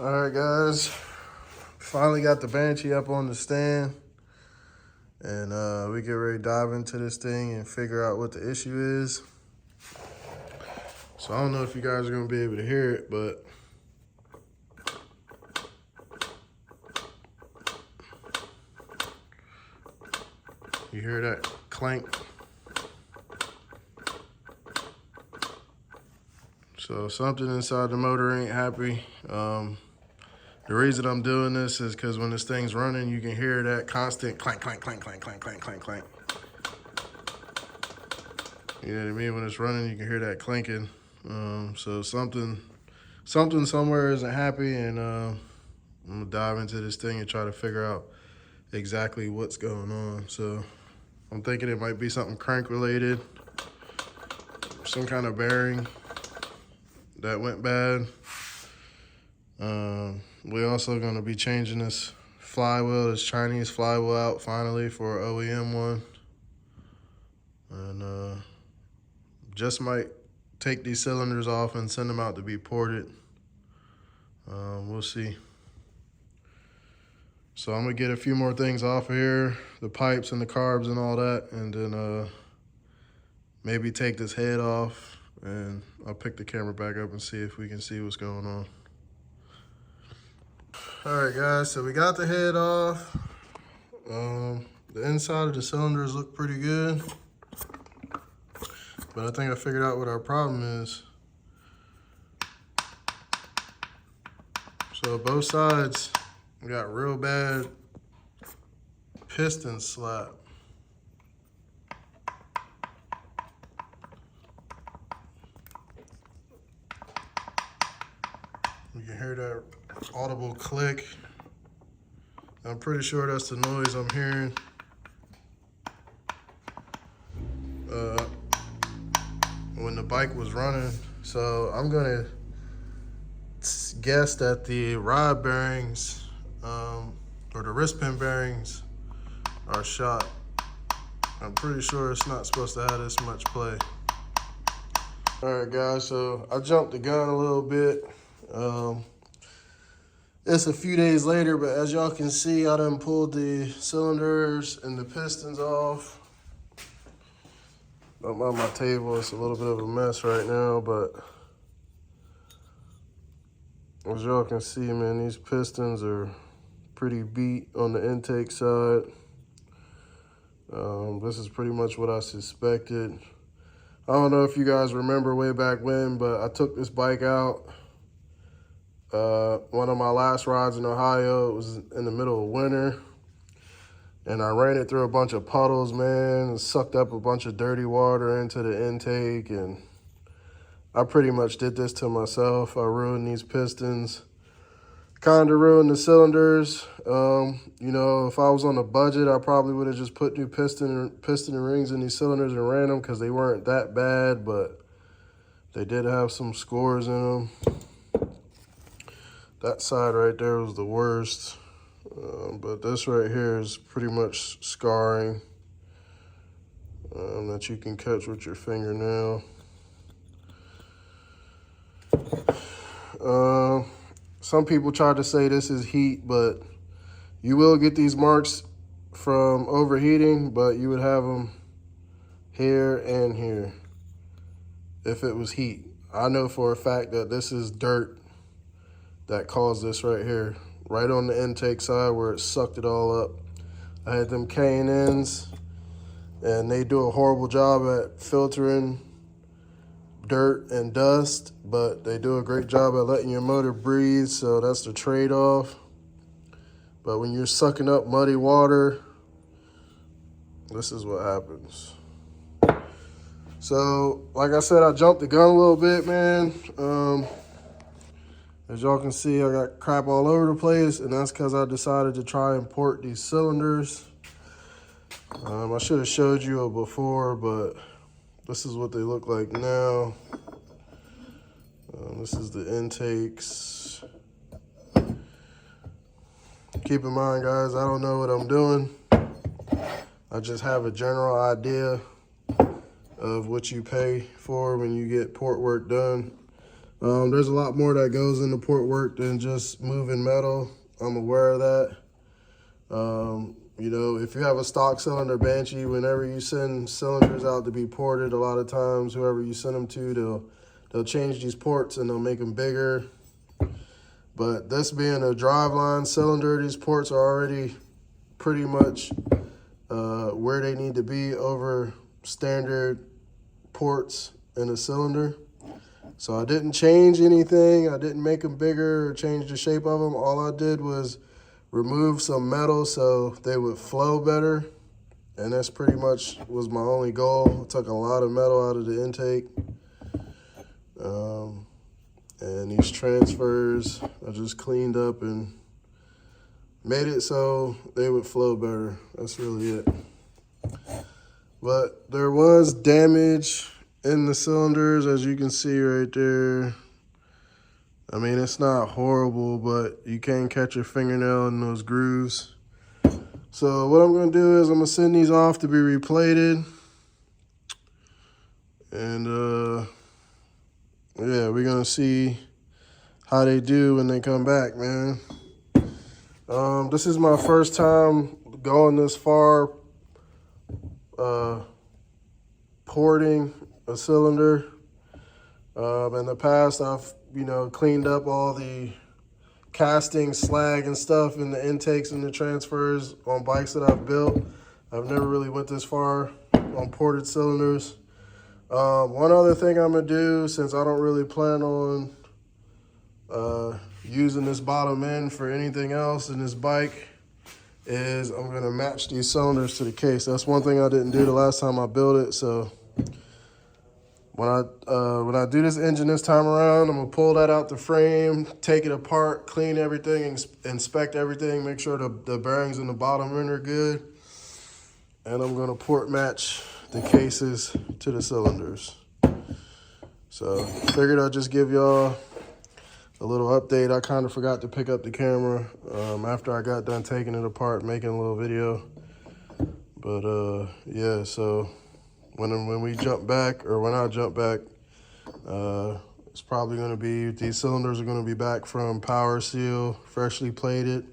All right, guys. Finally got the Banshee up on the stand. And we get ready to dive into this thing and figure out what the issue is. So I don't know if you guys are going to be able to hear it, but you hear that clank? So something inside the motor ain't happy. The reason I'm doing this is because when this thing's running, you can hear that constant clank, clank, clank, clank, clank, clank, clank, clank. You know what I mean? When it's running, you can hear that clanking. So something somewhere isn't happy, and I'm gonna dive into this thing and try to figure out exactly what's going on. So I'm thinking it might be something crank related, some kind of bearing that went bad. We're also gonna be changing this flywheel, this Chinese flywheel out finally for an OEM one. And just might take these cylinders off and send them out to be ported. We'll see. So I'm gonna get a few more things off of here, the pipes and the carbs and all that, and then maybe take this head off, and I'll pick the camera back up and see if we can see what's going on. All right, guys, so we got the head off. The inside of the cylinders look pretty good, but I think I figured out what our problem is. So both sides got real bad piston slap. You can hear that audible click. I'm pretty sure that's the noise I'm hearing. When the bike was running. So I'm gonna guess that the rod bearings or the wrist pin bearings are shot. I'm pretty sure it's not supposed to have this much play. All right, guys, so I jumped the gun a little bit. It's a few days later, but as y'all can see, I done pulled the cylinders and the pistons off. Up on my table, it's a little bit of a mess right now, but as y'all can see, man, these pistons are pretty beat on the intake side. This is pretty much what I suspected. I don't know if you guys remember way back when, but I took this bike out. One of my last rides in Ohio, it was in the middle of winter, and I ran it through a bunch of puddles, man, and sucked up a bunch of dirty water into the intake, and I pretty much did this to myself. I ruined these pistons, kind of ruined the cylinders. You know, if I was on a budget, I probably would have just put new piston rings in these cylinders and ran them because they weren't that bad, but they did have some scores in them. That side right there was the worst, but this right here is pretty much scarring that you can catch with your fingernail. Some people try to say this is heat, but you will get these marks from overheating, but you would have them here and here if it was heat. I know for a fact that this is dirt that caused this right here, right on the intake side where it sucked it all up. I had them K&Ns, and they do a horrible job at filtering dirt and dust, but they do a great job at letting your motor breathe, so that's the trade-off. But when you're sucking up muddy water, this is what happens. So, like I said, I jumped the gun a little bit, man. As y'all can see, I got crap all over the place, and that's because I decided to try and port these cylinders. I should have showed you it before, but this is what they look like now. This is the intakes. Keep in mind, guys, I don't know what I'm doing. I just have a general idea of what you pay for when you get port work done. There's a lot more that goes into port work than just moving metal. I'm aware of that. You know, if you have a stock cylinder Banshee, whenever you send cylinders out to be ported, a lot of times whoever you send them to, they'll change these ports and they'll make them bigger. But this being a driveline cylinder, these ports are already pretty much where they need to be over standard ports in a cylinder. So I didn't change anything. I didn't make them bigger or change the shape of them. All I did was remove some metal so they would flow better. And that's pretty much was my only goal. I took a lot of metal out of the intake. And these transfers I just cleaned up and made it so they would flow better. That's really it. But there was damage in the cylinders, as you can see right there. I mean, it's not horrible, but you can catch your fingernail in those grooves. So what I'm gonna do is I'm gonna send these off to be replated. And yeah, we're gonna see how they do when they come back, man. This is my first time going this far, porting a cylinder. In the past, I've, you know, cleaned up all the casting, slag, and stuff in the intakes and the transfers on bikes that I've built. I've never really went this far on ported cylinders. One other thing I'm gonna do, since I don't really plan on using this bottom end for anything else in this bike, is I'm gonna match these cylinders to the case. That's one thing I didn't do the last time I built it. So when I do this engine this time around, I'm gonna pull that out the frame, take it apart, clean everything, inspect everything, make sure the bearings in the bottom end are good. And I'm gonna port match the cases to the cylinders. So figured I'd just give y'all a little update. I kind of forgot to pick up the camera after I got done taking it apart, making a little video. But yeah, so when we jump back, or when I jump back, it's probably gonna be, these cylinders are gonna be back from Power Seal, freshly plated.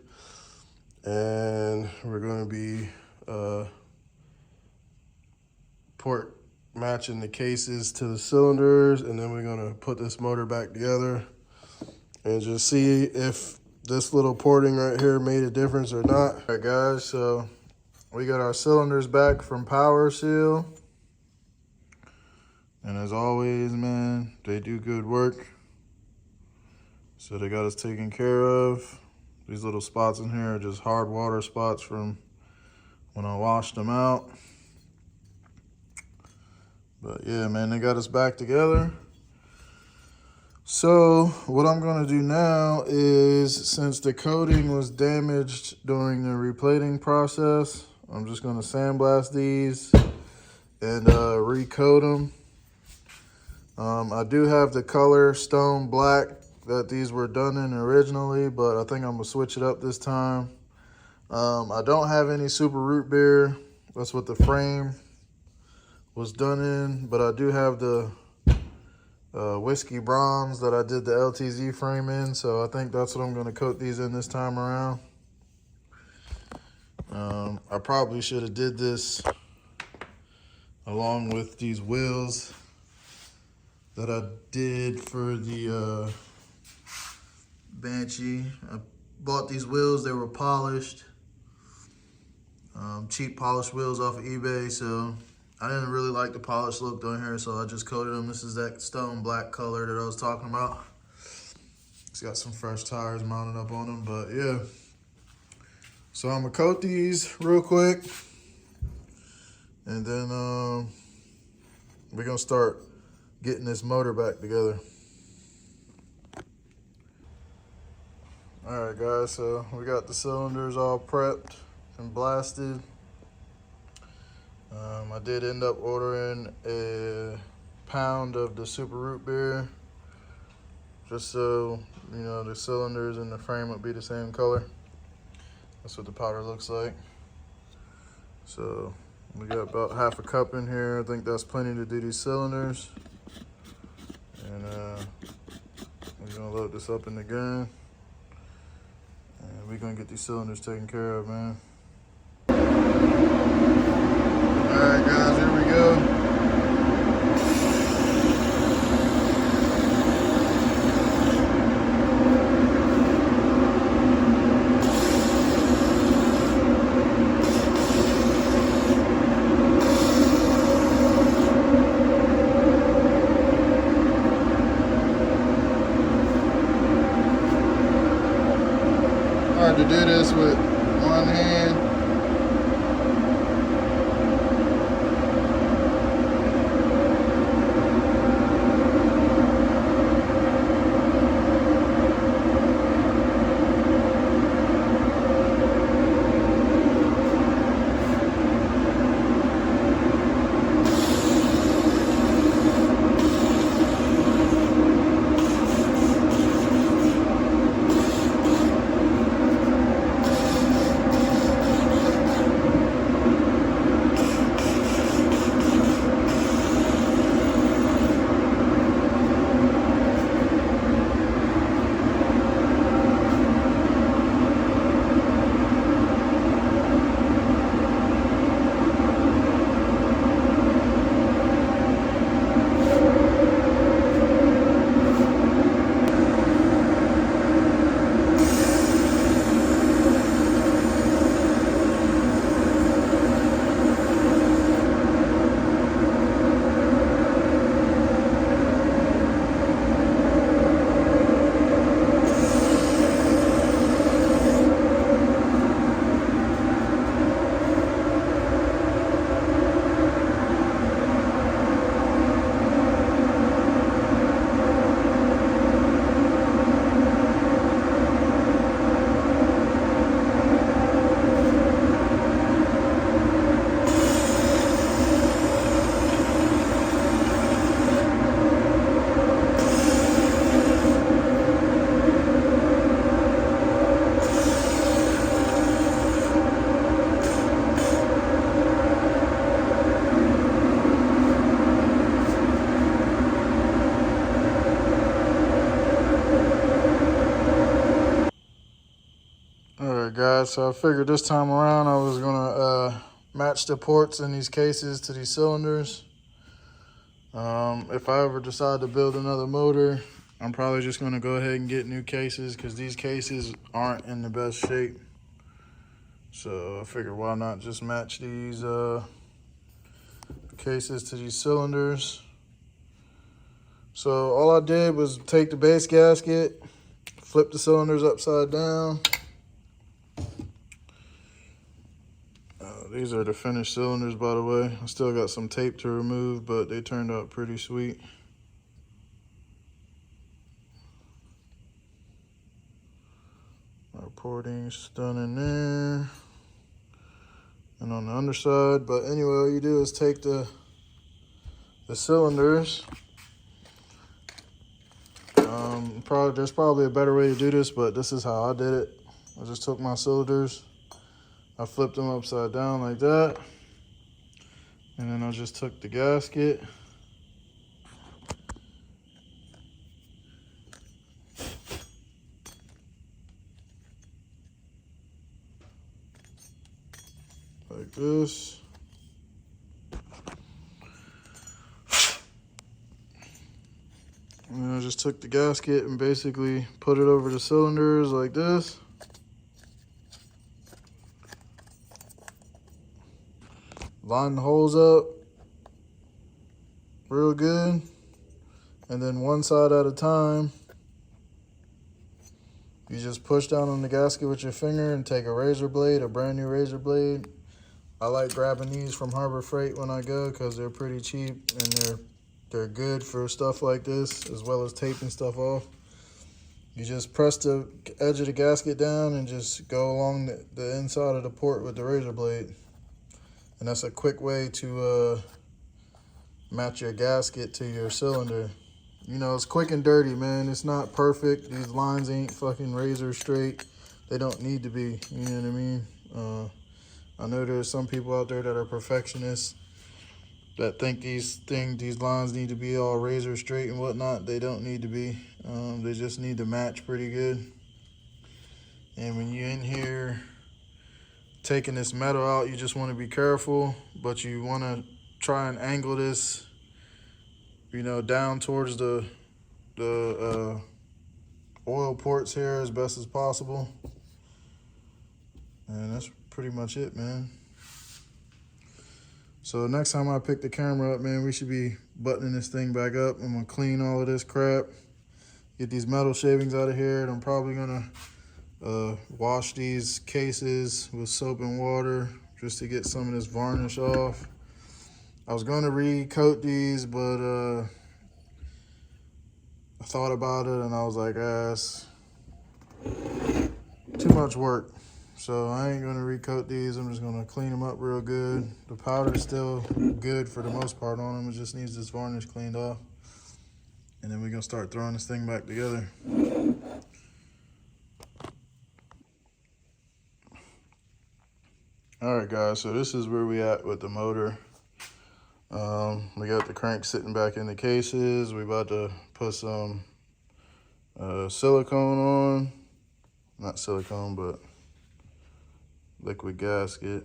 And we're gonna be port matching the cases to the cylinders, and then we're gonna put this motor back together and just see if this little porting right here made a difference or not. All right, guys, so we got our cylinders back from Power Seal. And as always, man, they do good work. So they got us taken care of. These little spots in here are just hard water spots from when I washed them out. But yeah, man, they got us back together. So what I'm gonna do now is, since the coating was damaged during the replating process, I'm just gonna sandblast these and recoat them. I do have the color stone black that these were done in originally, but I think I'm gonna switch it up this time. I don't have any super root beer. That's what the frame was done in, but I do have the whiskey bronze that I did the LTZ frame in, so I think that's what I'm gonna coat these in this time around. I probably should have did this along with these wheels that I did for the Banshee. I bought these wheels, they were polished, cheap polished wheels off of eBay, so I didn't really like the polished look down here, so I just coated them. This is that stone black color that I was talking about. It's got some fresh tires mounted up on them, but yeah. So I'm gonna coat these real quick, and then we're gonna start getting this motor back together. All right, guys, so we got the cylinders all prepped and blasted. I did end up ordering a pound of the super root beer, just so, you know, the cylinders and the frame would be the same color. That's what the powder looks like. So we got about half a cup in here. I think that's plenty to do these cylinders. And We're gonna load this up in the gun. And we're gonna get these cylinders taken care of, man. Alright guys, here we go. Hard to do this with one hand. Alright guys, so I figured this time around I was gonna match the ports in these cases to these cylinders. If I ever decide to build another motor, I'm probably just gonna go ahead and get new cases because these cases aren't in the best shape. So I figured why not just match these cases to these cylinders. So all I did was take the base gasket, flip the cylinders upside down. These are the finished cylinders, by the way. I still got some tape to remove, but they turned out pretty sweet. Our porting's done in there. And on the underside, but anyway, all you do is take the cylinders. There's probably a better way to do this, but this is how I did it. I just took my cylinders, I flipped them upside down like that, and then I just took the gasket, like this. And then I just took the gasket and basically put it over the cylinders like this. Line the holes up real good. And then one side at a time, you just push down on the gasket with your finger and take a razor blade, a brand new razor blade. I like grabbing these from Harbor Freight when I go because they're pretty cheap and they're good for stuff like this, as well as taping stuff off. You just press the edge of the gasket down and just go along the inside of the port with the razor blade. And that's a quick way to match your gasket to your cylinder. You know, it's quick and dirty, man. It's not perfect. These lines ain't fucking razor straight. They don't need to be, you know what I mean? I know there's some people out there that are perfectionists. that think these lines need to be all razor straight and whatnot. They don't need to be. They just need to match pretty good. And when you're in here taking this metal out, you just want to be careful, but you want to try and angle this, down towards the oil ports here as best as possible. And that's pretty much it, man. So next time I pick the camera up, man, we should be buttoning this thing back up. I'm gonna clean all of this crap, get these metal shavings out of here, and I'm probably gonna wash these cases with soap and water just to get some of this varnish off. I was gonna recoat these, but I thought about it and I was like, it's too much work. So I ain't gonna recoat these. I'm just gonna clean them up real good. The powder is still good for the most part on them. It just needs this varnish cleaned off. And then we're gonna start throwing this thing back together. All right, guys, so this is where we at with the motor. We got the crank sitting back in the cases. We about to put some silicone on. Not silicone, but liquid gasket.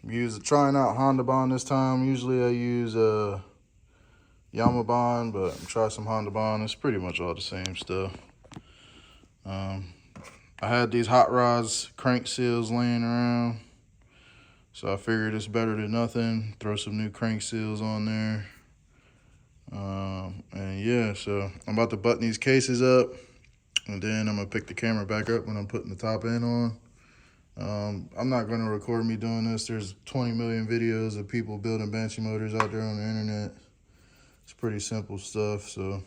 I'm trying out Honda Bond this time. Usually I use Yama Bond, but I'm trying some Honda Bond. It's pretty much all the same stuff. I had these hot rods crank seals laying around, so I figured it's better than nothing. Throw some new crank seals on there. And yeah, so I'm about to button these cases up, and then I'm gonna pick the camera back up when I'm putting the top end on. I'm not going to record me doing this. There's 20 million videos of people building Banshee motors out there on the internet. It's pretty simple stuff. So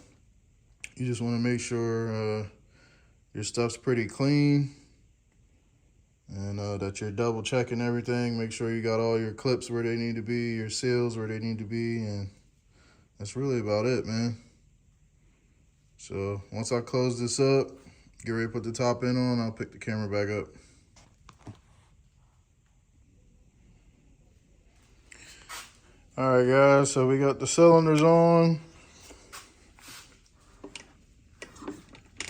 you just want to make sure your stuff's pretty clean, and that you're double checking everything. Make sure you got all your clips where they need to be, your seals where they need to be, and that's really about it, man. So once I close this up, get ready to put the top end on, I'll pick the camera back up. All right, guys, so we got the cylinders on.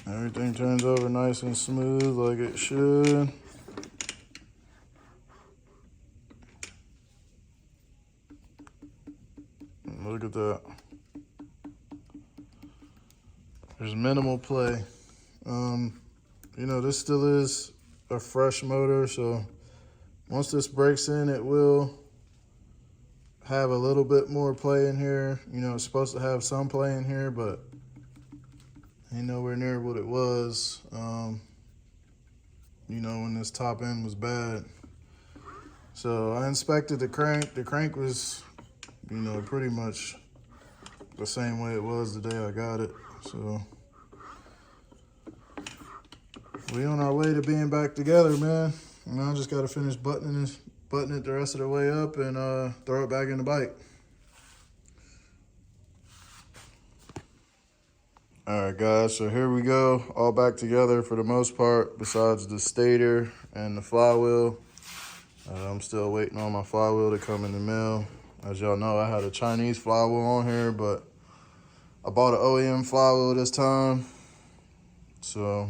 Everything turns over nice and smooth like it should. Look at that. There's minimal play. This still is a fresh motor, so once this breaks in, it will have a little bit more play in here. It's supposed to have some play in here, but ain't nowhere near what it was, when this top end was bad. So I inspected the crank. The crank was, pretty much the same way it was the day I got it. So we on our way to being back together, man. I just got to finish buttoning it the rest of the way up and throw it back in the bike. All right, guys, so here we go, all back together for the most part, besides the stator and the flywheel. I'm still waiting on my flywheel to come in the mail. As y'all know, I had a Chinese flywheel on here, but I bought an OEM flywheel this time. So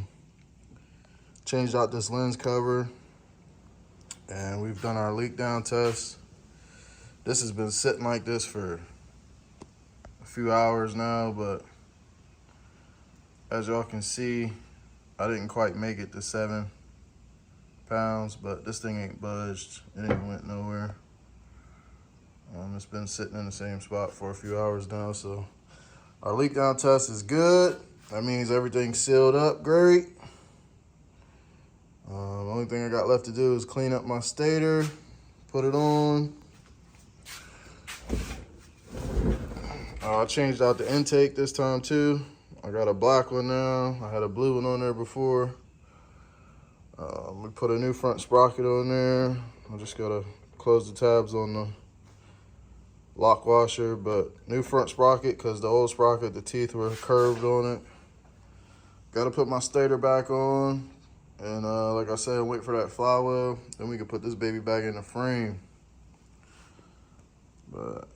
changed out this lens cover, and we've done our leak down test. This has been sitting like this for a few hours now, but as y'all can see, I didn't quite make it to 7 pounds, but this thing ain't budged. It ain't went nowhere. It's been sitting in the same spot for a few hours now, so our leak down test is good. That means everything's sealed up great. The only thing I got left to do is clean up my stator, put it on. I changed out the intake this time too. I got a black one now. I had a blue one on there before. We put a new front sprocket on there. I just gotta close the tabs on the lock washer, but new front sprocket because the old sprocket, the teeth were curved on it. Gotta put my stator back on. And like I said, wait for that flywheel. Then we can put this baby back in the frame. But But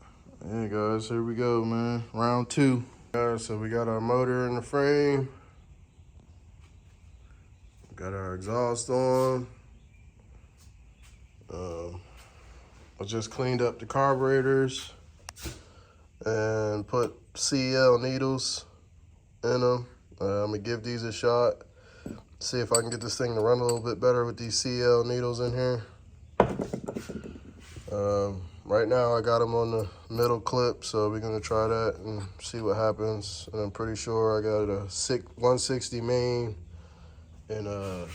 yeah, guys, here we go, man. Round 2. Guys, so we got our motor in the frame. Got our exhaust on. I just cleaned up the carburetors and put CL needles in them. I'm gonna give these a shot. See if I can get this thing to run a little bit better with these CL needles in here. Right now I got them on the middle clip, so we're gonna try that and see what happens. And I'm pretty sure I got a 160 main and a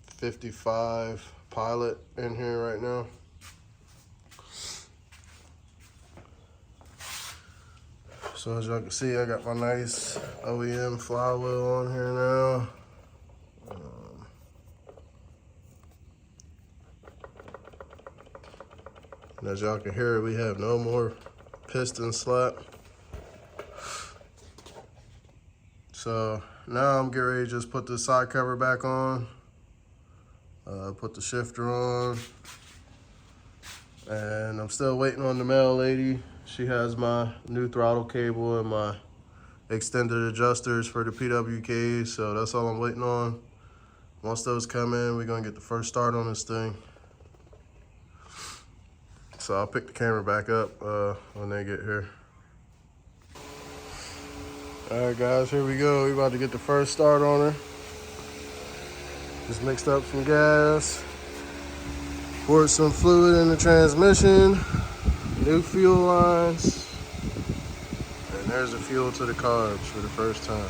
55 pilot in here right now. So as y'all can see, I got my nice OEM flywheel on here now. And as y'all can hear, we have no more piston slap. So now I'm getting ready to just put the side cover back on, put the shifter on, and I'm still waiting on the mail lady. She has my new throttle cable and my extended adjusters for the PWK, so that's all I'm waiting on. Once those come in, we're gonna get the first start on this thing. So I'll pick the camera back up when they get here. All right, guys, here we go. We're about to get the first start on her. Just mixed up some gas, poured some fluid in the transmission, new fuel lines, and there's the fuel to the carbs for the first time.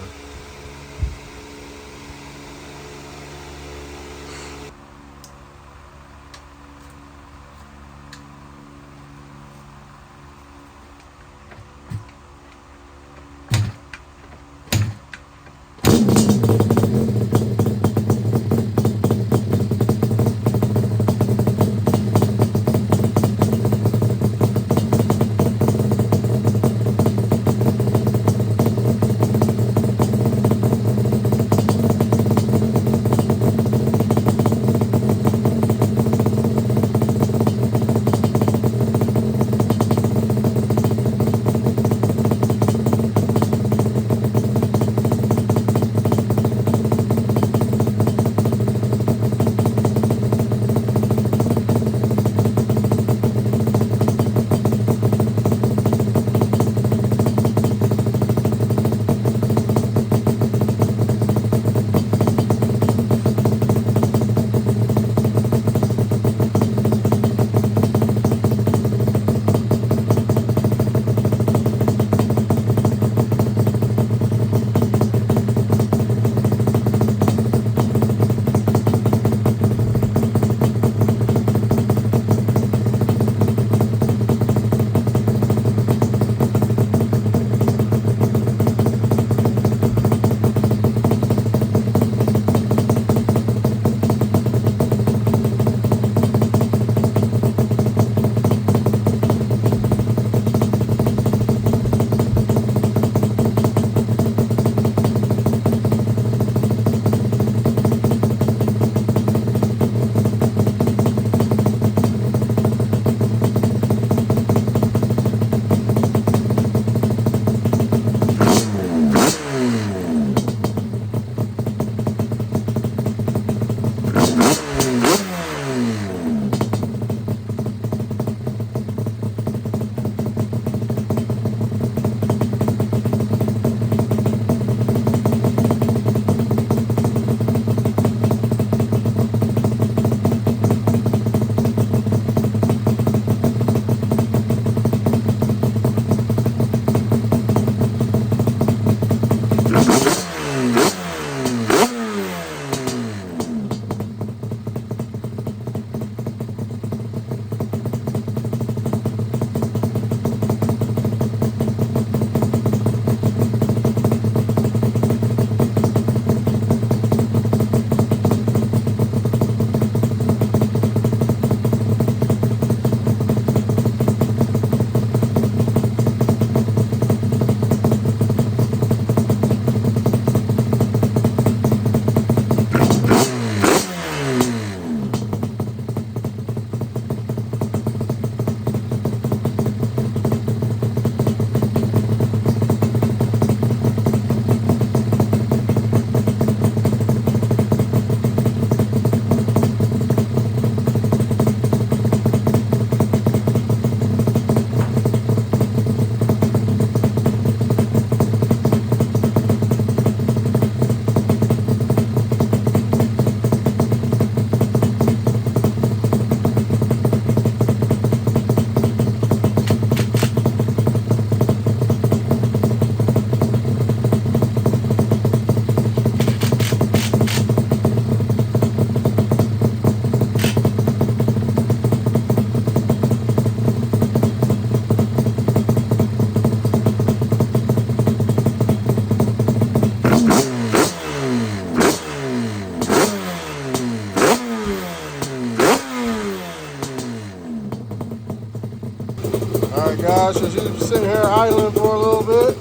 guys, as you sit here idling for a little bit,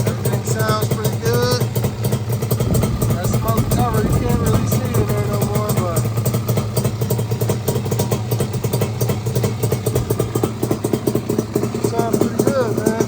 everything sounds pretty good. That smoke cover, you can't really see it there no more, but it sounds pretty good, man.